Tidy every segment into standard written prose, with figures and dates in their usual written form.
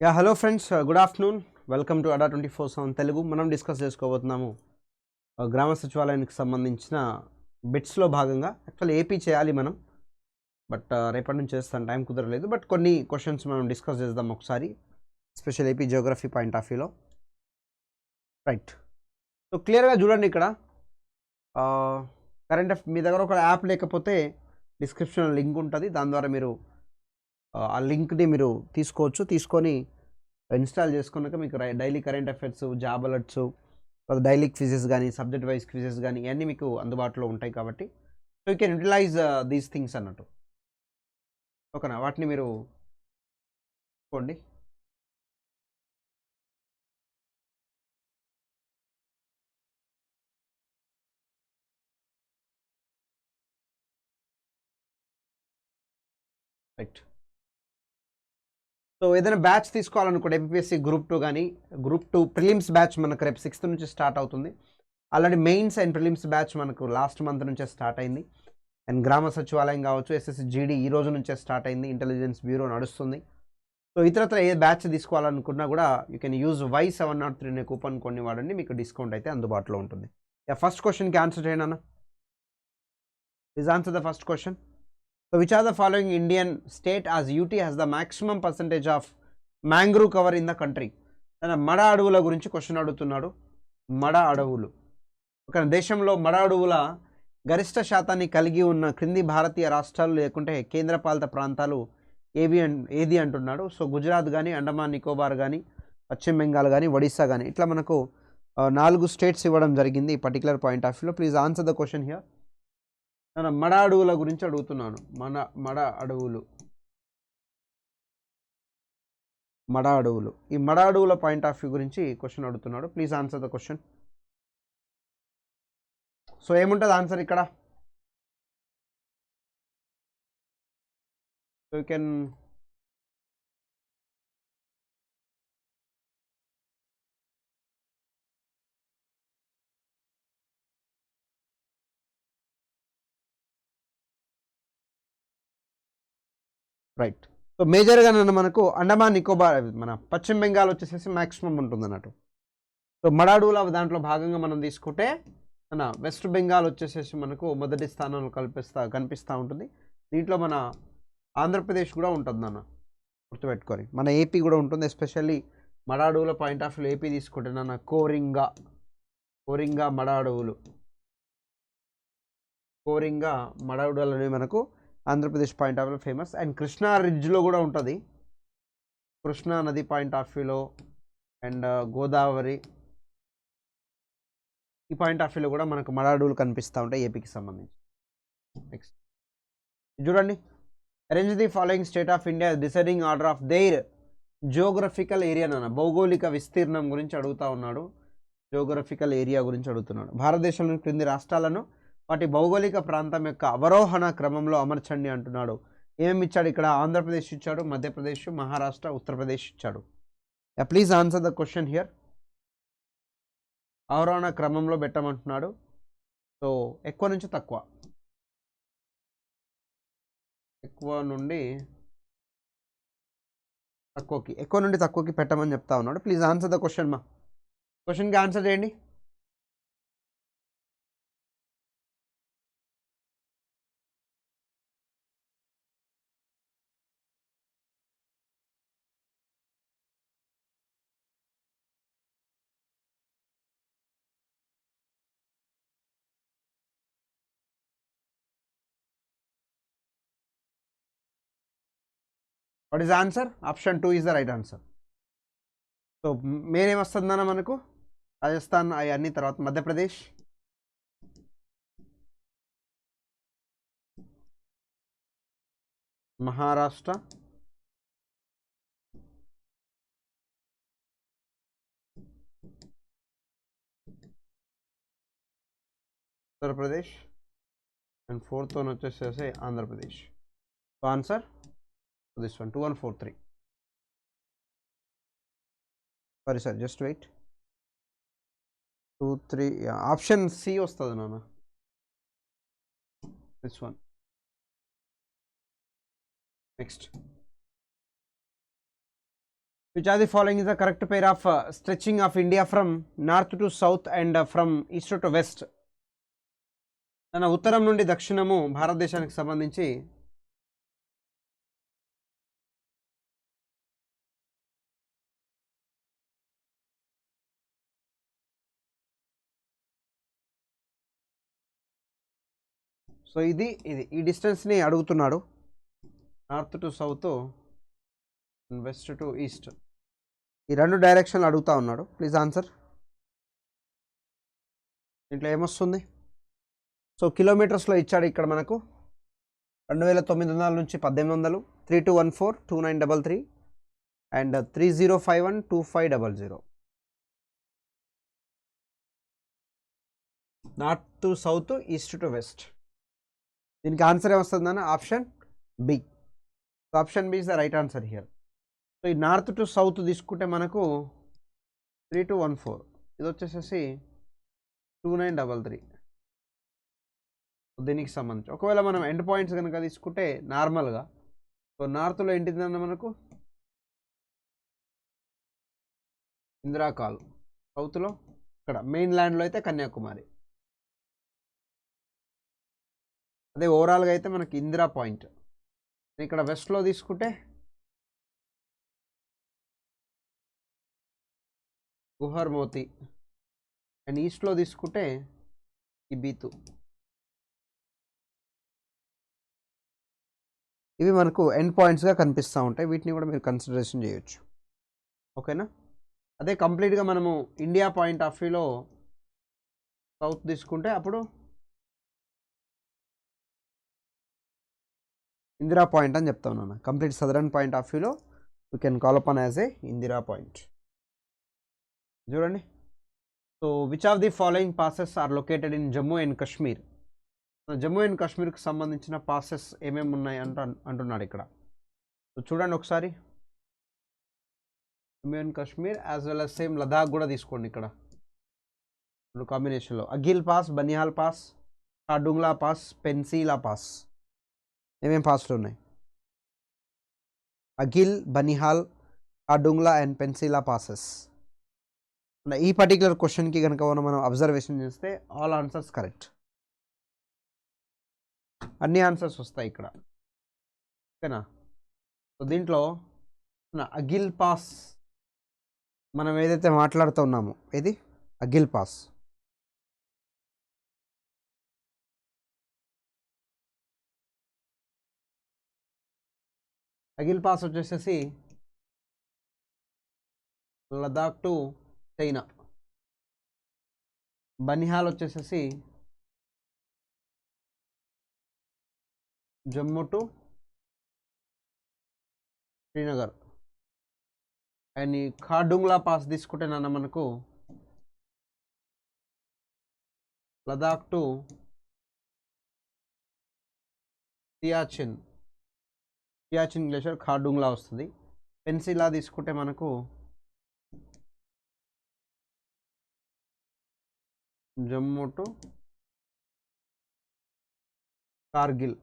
Hello friends, good afternoon. Welcome to అడా 24/7 తెలుగు. మనం discuss చేసుకోబోతున్నాము గ్రామ సచివాలయానికి సంబంధించిన బిట్స్లో భాగంగా. యాక్చువల్లీ ఏపీ చేయాలి మనం, బట్ రేపటి నుంచి చేస్తాను, టైం కుదరలేదు. బట్ కొన్ని క్వశ్చన్స్ మనం డిస్కస్ చేద్దాం ఒకసారి, special AP Geography point of వ్యూలో. రైట్, సో క్లియర్గా చూడండి ఇక్కడ. కరెంట్ మీ దగ్గర ఒక యాప్ లేకపోతే డిస్క్రిప్షన్లో లింక్ ఉంటుంది, దాని ద్వారా మీరు ఆ లింక్ని మీరు తీసుకొని ఇన్స్టాల్ చేసుకున్నాక మీకు daily current affairs, job alerts, daily quizzes కానీ, సబ్జెక్ట్ వైజ్ క్విజెస్ కానీ, ఇవన్నీ మీకు అందుబాటులో ఉంటాయి. కాబట్టి so you can utilize these things అన్నట్టు. ఓకేనా, వాటిని మీరు చూడండి. రైట్, సో ఏదైనా బ్యాచ్ తీసుకోవాలనుకోండి, ఎంపీఎస్సీ గ్రూప్ 2 కానీ, గ్రూప్ 2 ప్రిలిమ్స్ బ్యాచ్ మనకు రేపు 6th నుంచి స్టార్ట్ అవుతుంది. Already mains and prelims batch మనకు లాస్ట్ మంత్ నుంచే స్టార్ట్ అయింది. అండ్ గ్రామ సచివాలయం కావచ్చు, ఎస్ఎస్సి జీడీ ఈ రోజు నుంచే స్టార్ట్ అయింది, ఇంటెలిజెన్స్ బ్యూరో నడుస్తుంది. సో ఇతరత్ర ఏ బ్యాచ్ తీసుకోవాలనుకున్నా కూడా యూ కెన్ యూజ్ Y703 అనే కూపన్ కొన్ని వాడండి, మీకు డిస్కౌంట్ అయితే అందుబాటులో ఉంటుంది. ఫస్ట్ క్వశ్చన్కి ఆన్సర్ చేయండి అన్న. Please answer the first question. So which are the following Indian state as UT has the maximum percentage of mangrove cover in the country? మడ అడవుల గురించి క్వశ్చన్ అడుగుతున్నాడు. మడ అడవులు, ఒక దేశంలో మడ అడవుల గరిష్ట శాతాన్ని కలిగి ఉన్న క్రింది భారతీయ రాష్ట్రాలు లేకుంటే కేంద్రపాలిత ప్రాంతాలు ఏది అంటున్నాడు. సో గుజరాత్ కానీ, అండమాన్ నికోబార్ కానీ, పశ్చిమ బెంగాల్ కానీ, ఒడిస్సా కానీ, ఇట్లా మనకు 4 స్టేట్స్ ఇవ్వడం జరిగింది ఈ పర్టికులర్ పాయింట్ ఆఫ్ వ్యూలో. Please answer the question here. మడ అడవుల గురించి అడుగుతున్నాను. మడ అడవులు, మడ అడవులు, ఈ మడ అడవుల పాయింట్ ఆఫ్ వ్యూ గురించి క్వశ్చన్ అడుగుతున్నాడు. Please answer the question. So ఏముంటుంది ఆన్సర్ ఇక్కడ? So you can write. So మేజర్గా నన్ను మనకు అండమాన్ నికోబార్, మన పశ్చిమ బెంగాల్ వచ్చేసేసి మ్యాక్సిమం ఉంటుంది అన్నట్టు. సో మడ అడవుల దాంట్లో భాగంగా మనం తీసుకుంటే మన వెస్ట్ బెంగాల్ వచ్చేసేసి మనకు మొదటి స్థానంలో కనిపిస్తూ ఉంటుంది. దీంట్లో మన ఆంధ్రప్రదేశ్ కూడా ఉంటుంది నాన్న, గుర్తుపెట్టుకొని. మన ఏపీ కూడా ఉంటుంది. ఎస్పెషల్లీ మడ అడవుల పాయింట్ ఆఫ్ వ్యూ ఏపీ తీసుకుంటే నాన్న కోరింగా మడ అడవులు, కోరింగా మడ అడవులు అనేవి మనకు Andhra Pradesh point of view famous. And Krishna రిడ్జ్లో కూడా ఉంటుంది, కృష్ణా నది పాయింట్ ఆఫ్ వ్యూలో. అండ్ గోదావరి, ఈ పాయింట్ ఆఫ్ వ్యూలో కూడా మనకు మడ అడవులు కనిపిస్తూ ఉంటాయి ఏపీకి సంబంధించి. నెక్స్ట్ చూడండి. Arrange the following state of India deciding order of their geographical area నాన్న. భౌగోళిక విస్తీర్ణం గురించి అడుగుతూ ఉన్నాడు, జియోగ్రఫికల్ ఏరియా గురించి అడుగుతున్నాడు. భారతదేశంలోని క్రింది రాష్ట్రాలను వాటి భౌగోళిక ప్రాంతం యొక్క అవరోహణ క్రమంలో అమర్చండి అంటున్నాడు. ఏమేమి ఇచ్చాడు ఇక్కడ? ఆంధ్రప్రదేశ్ ఇచ్చాడు, మధ్యప్రదేశ్, మహారాష్ట్ర, ఉత్తరప్రదేశ్ ఇచ్చాడు. Please answer the question here. అవరోహణ క్రమంలో పెట్టమంటున్నాడు. సో ఎక్కువ నుంచి తక్కువ, ఎక్కువ నుండి తక్కువకి పెట్టమని చెప్తా ఉన్నాడు. ప్లీజ్ ఆన్సర్ ద క్వశ్చన్ మా. క్వశ్చన్కి ఆన్సర్ చేయండి. What is answer? Option 2 is the right answer. So main ఏమొస్తుందన్న మనకు? రాజస్థాన్ అవన్నీ తర్వాత Madhya Pradesh, Maharashtra, Uttar Pradesh, and 4th one వచ్చేసేసి Andhra Pradesh. So answer this one 2143. Sorry sir, just wait. 2 3 option C వస్తుంది నాన్న, this one. Next Which are the following is the correct pair of stretching of India from north to south and from east to west? తన ఉత్తరం నుండి దక్షిణము భారతదేశానికి సంబంధించి so ఇది ఈ డిస్టెన్స్ని అడుగుతున్నాడు. North to south, west to east, ఈ రెండు డైరెక్షన్లు అడుగుతా ఉన్నాడు. Please answer. దీంట్లో ఏమొస్తుంది? సో కిలోమీటర్స్లో ఇచ్చాడు ఇక్కడ మనకు 2900 నుంచి 1800, 3214 2933 and 3051 2500. North to south, east to west. దీనికి ఆన్సర్ ఏమొస్తుందన్న? Option B. Option B is the right answer here. So ఈ నార్త్ టు సౌత్ తీసుకుంటే మనకు 3214, ఇది వచ్చేసేసి 2933. దీనికి సంబంధించి ఒకవేళ మనం ఎండ్ పాయింట్స్ కనుక తీసుకుంటే నార్మల్గా, సో నార్త్లో ఏంటిదన్న మనకు ఇందిరా కాల్, సౌత్లో ఇక్కడ మెయిన్ ల్యాండ్లో అయితే కన్యాకుమారి. అదే ఓవరాల్గా అయితే మనకి ఇందిరా పాయింట్. ఇక్కడ వెస్ట్లో తీసుకుంటే గుహర్ మోతి, అండ్ ఈస్ట్లో తీసుకుంటే ఈ బీతు. ఇవి మనకు ఎండ్ పాయింట్స్గా కనిపిస్తూ ఉంటాయి. వీటిని కూడా మీరు కన్సిడరేషన్ చేయొచ్చు. ఓకేనా? అదే కంప్లీట్గా మనము ఇండియా పాయింట్ ఆఫ్ వ్యూలో సౌత్ తీసుకుంటే అప్పుడు ఇందిరా పాయింట్ అని చెప్తా ఉన్నాను. కంప్లీట్ సదరన్ పాయింట్ ఆఫ్ వ్యూలో you can call upon as a Indira point. చూడండి. So which of the following passes are located in Jammu and Kashmir? Jammu and కాశ్మీర్కి సంబంధించిన పాసెస్ ఏమేమి ఉన్నాయి అంటున్నాడు ఇక్కడ. సో చూడండి ఒకసారి. Jammu and Kashmir as well as same Ladakh కూడా తీసుకోండి. ఇక్కడ రెండు కాంబినేషన్లో Aghil pass, Banihal pass, Khardung La pass, Pensi La pass. ఏమేమి పాస్లు ఉన్నాయి? Aghil, Banihal, Khardung La and Pensi La passes. ఈ పర్టికులర్ క్వశ్చన్కి కనుక మనం అబ్జర్వేషన్ చేస్తే ఆల్ ఆన్సర్స్ కరెక్ట్. అన్ని ఆన్సర్స్ వస్తాయి ఇక్కడ. ఓకేనా? సో దీంట్లో అగిల్ పాస్ మనం ఏదైతే మాట్లాడుతూ ఉన్నామో ఇది అగిల్ పాస్. అగిల్ పాస్ వచ్చేసేసి లదాఖ్ టు చైనా. బనిహాల్ వచ్చేసేసి జమ్మూ టు శ్రీనగర్. అండ్ ఈ ఖార్డుంగ్లా పాస్ తీసుకుంటే నాన్న మనకు లదాఖ్ టు సియాచిన్ గ్లేషియర్ ఖార్డుంగ్లా వస్తుంది. పెన్సిలా తీసుకుంటే మనకు జమ్మూ టు కార్గిల్.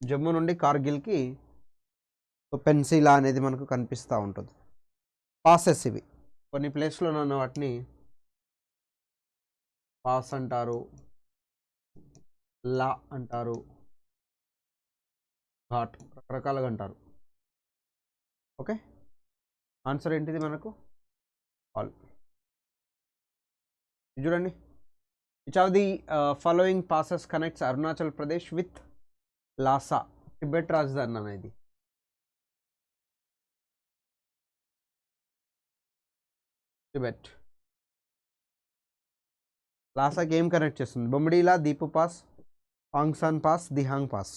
జమ్మూ నుండి కార్గిల్కి పెన్సిలా అనేది మనకు కనిపిస్తూ ఉంటుంది. పాసెస్ ఇవి. కొన్ని ప్లేస్లో నన్ను వాటిని పాస్ అంటారు, లా అంటారు, ఘాట్, రకరకాలుగా అంటారు. ఓకే, ఆన్సర్ ఏంటిది మనకు? ఆల్. చూడండి. Which of the following passes connects Arunachal Pradesh with Lhasa? Tibet రాజధాని అన్న ఇది. టిబెట్ లాసాకి ఏం కనెక్ట్ చేస్తుంది? Bomdila, Diphu pass, Pangsau pass, Dihang pass.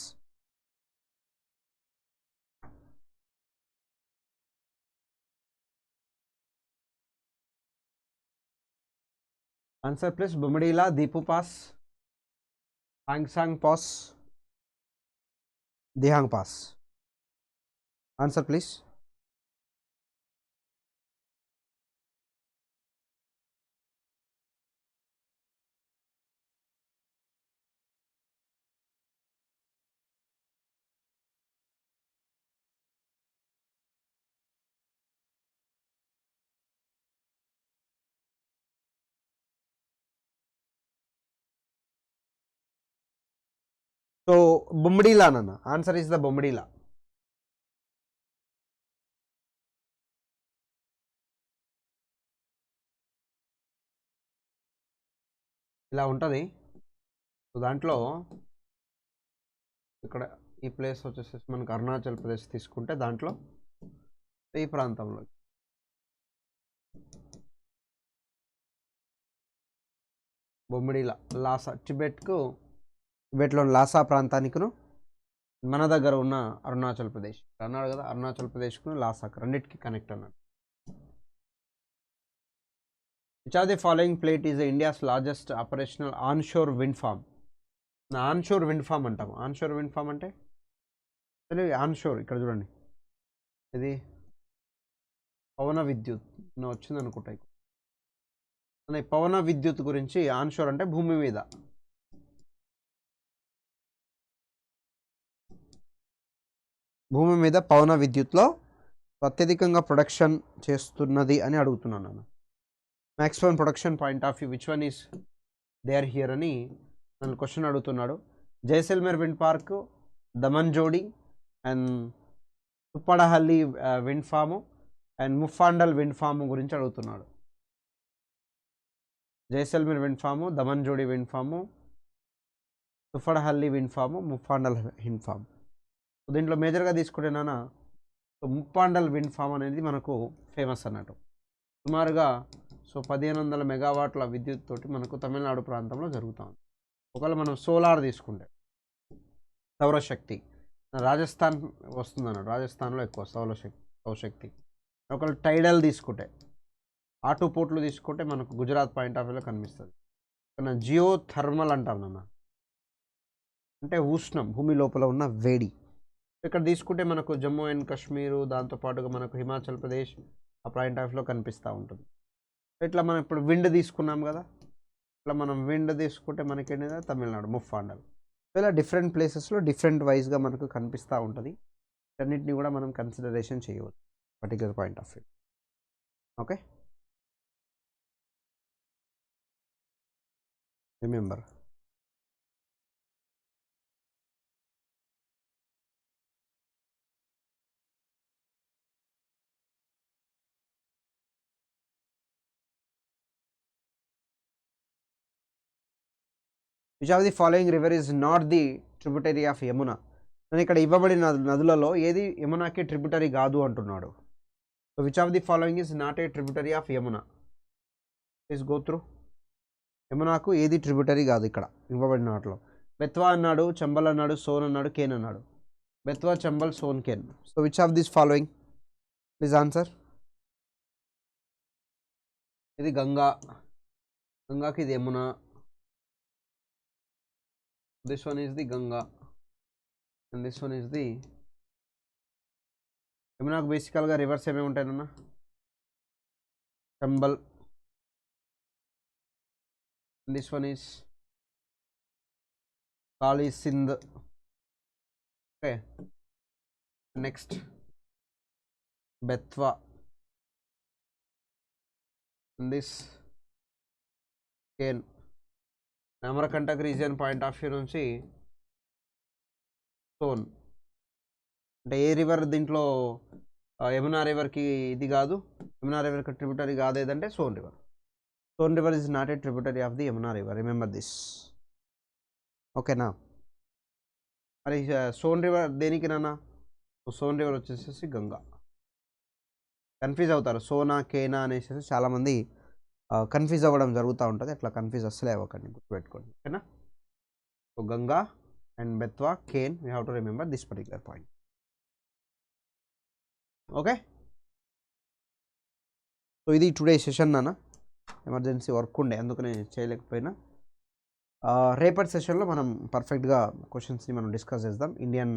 Answer please. Bomdila, Diphu pass, Pangsau pass, Dihang pass. Answer please. So Bomdila నాన్న, ఆన్సర్ ఇస్ ద బొమ్మిడిలా. ఇలా ఉంటుంది. సో దాంట్లో ఇక్కడ ఈ ప్లేస్ వచ్చేసి మనకు అరుణాచల్ ప్రదేశ్ తీసుకుంటే దాంట్లో ఈ ప్రాంతంలో బొమ్మిడిలా, లాసా, టిబెట్లోని లాసా ప్రాంతానికిను మన దగ్గర ఉన్న అరుణాచల్ ప్రదేశ్ అన్నాడు కదా, అరుణాచల్ ప్రదేశ్కు లాసాకు రెండింటికి కనెక్ట్ అన్నాడు. Which are the following plate is India's largest operational onshore wind farm? Onshore wind farm అంటాము. ఆన్షోర్ విండ్ ఫార్మ్ అంటే ఆన్షోర్, ఇక్కడ చూడండి, ఇది పవన విద్యుత్ వచ్చింది అనుకుంటా. పవన విద్యుత్ గురించి ఆన్షోర్ అంటే భూమి మీద, పవన విద్యుత్లో అత్యధికంగా ప్రొడక్షన్ చేస్తున్నది అని అడుగుతున్నాను నేను. Maximum production point of view which one is there here అని నన్ను క్వశ్చన్ అడుగుతున్నాడు. Jaisalmer wind park, Dhaman Jodi and Tuppadahalli wind farm and Muppandal wind farm గురించి అడుగుతున్నాడు. Jaisalmer wind farm, Dhaman Jodi wind farm, Tuppadahalli wind farm, Muppandal wind farm. దీంట్లో మేజర్గా తీసుకుంటే నాన్న ముప్పాండల్ విండ్ ఫామ్ అనేది మనకు ఫేమస్ అన్నట్టు. సుమారుగా 1500 మెగావాట్ల విద్యుత్ తోటి మనకు తమిళనాడు ప్రాంతంలో జరుగుతుంది. ఒకవేళ మనం సోలార్ తీసుకుంటే సౌరశక్తి రాజస్థాన్ వస్తుంది అన్నాడు, రాజస్థాన్లో ఎక్కువ సౌరశక్తి. ఒకవేళ టైడల్ తీసుకుంటే, ఆటో పోర్ట్లు తీసుకుంటే మనకు గుజరాత్ పాయింట్ ఆఫ్ వ్యూలో కనిపిస్తుంది. కానీ జియో థర్మల్ అంటాం నాన్న, అంటే ఉష్ణం, భూమి లోపల ఉన్న వేడి. ఇక్కడ తీసుకుంటే మనకు జమ్మూ అండ్ కాశ్మీరు, దాంతోపాటుగా మనకు హిమాచల్ ప్రదేశ్ ఆ పాయింట్ ఆఫ్ వ్యూలో కనిపిస్తూ ఉంటుంది. ఇట్లా మనం ఇప్పుడు విండ్ తీసుకున్నాం కదా, ఇట్లా మనం విండ్ తీసుకుంటే మనకేంటి తమిళనాడు ముఫాండల్. ఇలా డిఫరెంట్ ప్లేసెస్లో డిఫరెంట్ వైజ్గా మనకు కనిపిస్తూ ఉంటుంది. అన్నింటినీ కూడా మనం కన్సిడరేషన్ చేయవచ్చు particular point of view. Okay, remember. Which of the following river is not the tributary of Yamuna? నేను ఇక్కడ ఇవ్వబడిన నదులలో ఏది యమునాకి ట్రిబ్యూటరీ కాదు అంటున్నాడు. So which of the following is not a tributary of Yamuna? Please go through. యమునాకు ఏది ట్రిబ్యూటరీ కాదు ఇక్కడ ఇవ్వబడిన వాటిలో. బెత్వా అన్నాడు, చంబల్ అన్నాడు, సోన్ అన్నాడు, కేన్ అన్నాడు. Betwa, Chambal, Son, Ken. So which of this following? Please answer. ఇది గంగా, గంగాకి ఇది Yamuna. This one is the Ganga and this one is the యమునాకు బేసికల్గా రివర్స్ ఏమేమి ఉంటాయన్న? Chambal. This one is Kali Sindh. Okay, next Betwa. This Ken. Amarkantak region point of view నుంచి సోన్. అంటే ఏ రివర్ దీంట్లో యమునా రివర్కి ఇది కాదు, యమునా రివర్కి ట్రిబ్యూటరీ కాదు ఏదంటే Son river. Son river is not a tributary of the Yamuna river, remember this. ఓకేనా? మరి సోన్ రివర్ దేనికి నాన్న? సోన్ రివర్ వచ్చేసేసి గంగా. కన్ఫ్యూజ్ అవుతారు, సోనా కేనా అనేసి చాలామంది కన్ఫ్యూజ్ అవ్వడం జరుగుతూ ఉంటుంది. అట్లా కన్ఫ్యూజ్ అస్సలే అవ్వకండి, గుర్తుపెట్టుకోండి. ఓకేనా? So Ganga and Betwa, Ken, we have to remember this particular point. Okay, so ఇది టుడే సెషన్ నాన్న. ఎమర్జెన్సీ వర్క్ ఉండే అందుకనే చేయలేకపోయినా. రేపటి సెషన్లో మనం పర్ఫెక్ట్గా క్వశ్చన్స్ని మనం డిస్కస్ చేద్దాం. ఇండియన్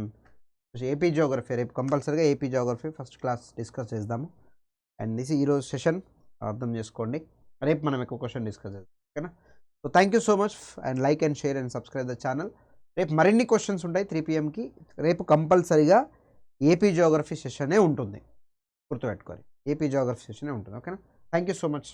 ఏపీ జియోగ్రఫీ రేపు కంపల్సరీగా AP Geography first class discuss చేద్దాము. అండ్ దిస్ ఈరోజు సెషన్ అర్థం చేసుకోండి. రేపు మనం ఎక్కువ క్వశ్చన్ డిస్కస్ చేద్దాం. ఓకేనా? So thank you so much and like and share and subscribe the channel. రేపు మరిన్ని క్వశ్చన్స్ ఉంటాయి 3 PM రేపు కంపల్సరీగా ఏపీ జియోగ్రఫీ సెషనే ఉంటుంది, గుర్తుపెట్టుకోవాలి. ఏపీ జియోగ్రఫీ సెషనే ఉంటుంది. ఓకేనా? Thank you so much.